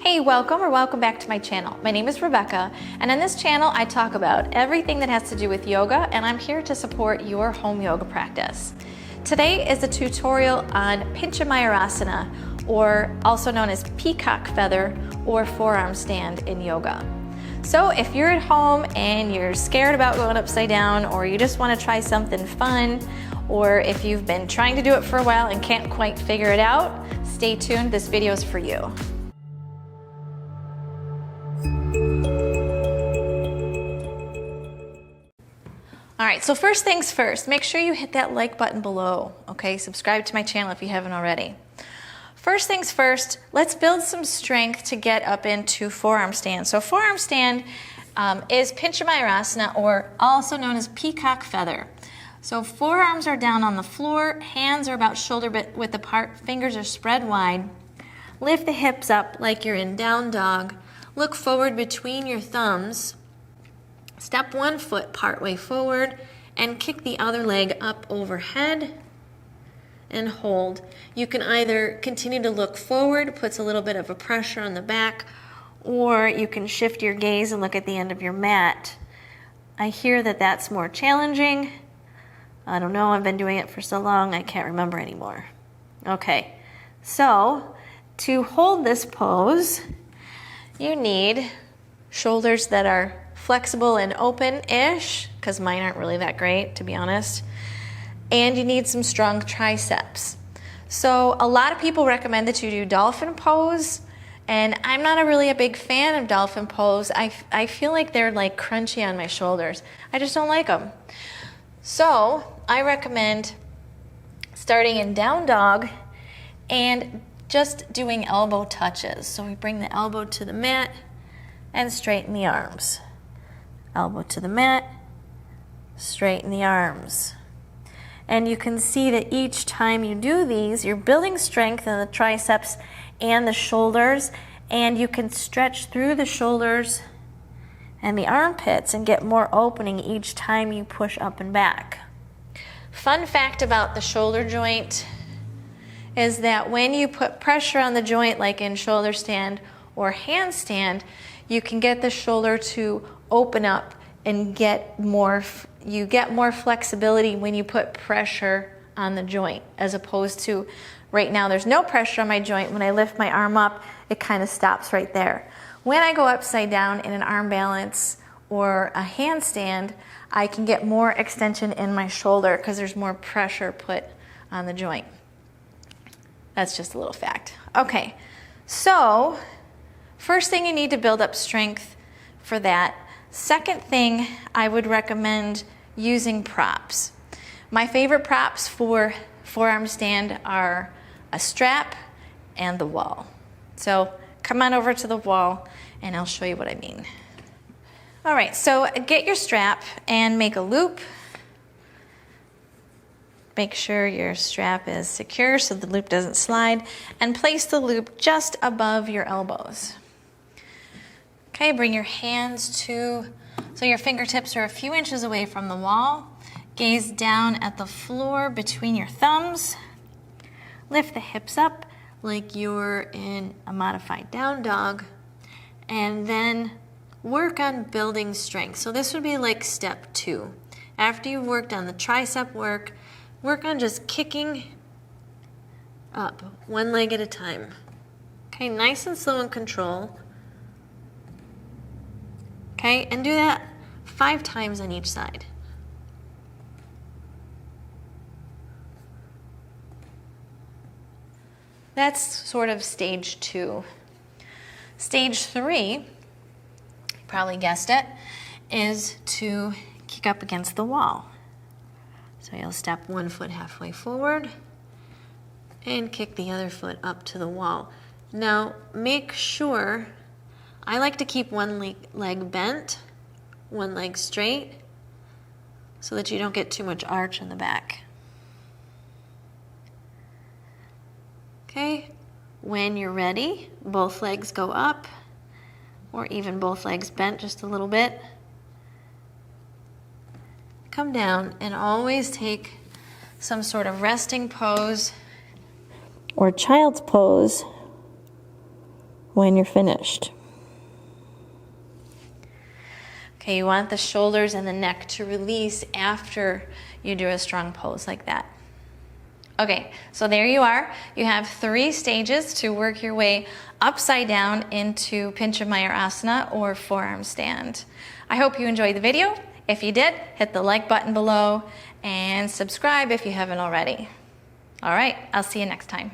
Hey, welcome back to my channel. My name is Rebecca, and on this channel I talk about everything that has to do with yoga, and I'm here to support your home yoga practice. Today is a tutorial on Pincha Mayurasana, or also known as peacock feather or forearm stand in yoga. So if you're at home and you're scared about going upside down, or you just want to try something fun, or if you've been trying to do it for a while and can't quite figure it out, stay tuned, this video is for you. All right, so first things first, make sure you hit that like button below, okay? Subscribe to my channel if you haven't already. First things first, let's build some strength to get up into forearm stand. So forearm stand is Pincha Mayurasana, or also known as peacock feather. So forearms are down on the floor, hands are about shoulder width apart, fingers are spread wide. Lift the hips up like you're in down dog. Look forward between your thumbs. Step one foot partway forward and kick the other leg up overhead and hold. You can either continue to look forward, puts a little bit of a pressure on the back, or you can shift your gaze and look at the end of your mat. I hear that that's more challenging. I don't know, I've been doing it for so long I can't remember anymore. Okay, so to hold this pose, you need shoulders that are flexible and open-ish, because mine aren't really that great, to be honest. And you need some strong triceps. So a lot of people recommend that you do dolphin pose, and I'm not really a big fan of dolphin pose. I feel like they're like crunchy on my shoulders. I just don't like them. So I recommend starting in down dog and just doing elbow touches. So we bring the elbow to the mat and straighten the arms. Elbow to the mat, straighten the arms. And you can see that each time you do these, you're building strength in the triceps and the shoulders, and you can stretch through the shoulders and the armpits and get more opening each time you push up and back. Fun fact about the shoulder joint is that when you put pressure on the joint, like in shoulder stand or handstand, you can get the shoulder to open up and you get more flexibility when you put pressure on the joint, as opposed to right now there's no pressure on my joint. When I lift my arm up, it kind of stops right there. When I go upside down in an arm balance or a handstand, I can get more extension in my shoulder because there's more pressure put on the joint. That's just a little fact. Okay, so first thing, you need to build up strength for that. Second thing, I would recommend using props. My favorite props for forearm stand are a strap and the wall. So come on over to the wall and I'll show you what I mean. All right, so get your strap and make a loop. Make sure your strap is secure so the loop doesn't slide, and place the loop just above your elbows. Okay, bring your hands so your fingertips are a few inches away from the wall. Gaze down at the floor between your thumbs. Lift the hips up like you're in a modified down dog, and then work on building strength. So this would be like step two. After you've worked on the tricep work on just kicking up one leg at a time. Okay, nice and slow and control. Okay, and do that 5 times on each side. That's sort of stage 2. Stage 3, you probably guessed it, is to kick up against the wall. So you'll step one foot halfway forward and kick the other foot up to the wall. Now make sure, I like to keep one leg bent, one leg straight, so that you don't get too much arch in the back. Okay, when you're ready, both legs go up, or even both legs bent just a little bit. Come down and always take some sort of resting pose or child's pose when you're finished. Okay, you want the shoulders and the neck to release after you do a strong pose like that. Okay, so there you are. You have 3 stages to work your way upside down into Pincha Mayurasana or forearm stand. I hope you enjoyed the video. If you did, hit the like button below and subscribe if you haven't already. All right, I'll see you next time.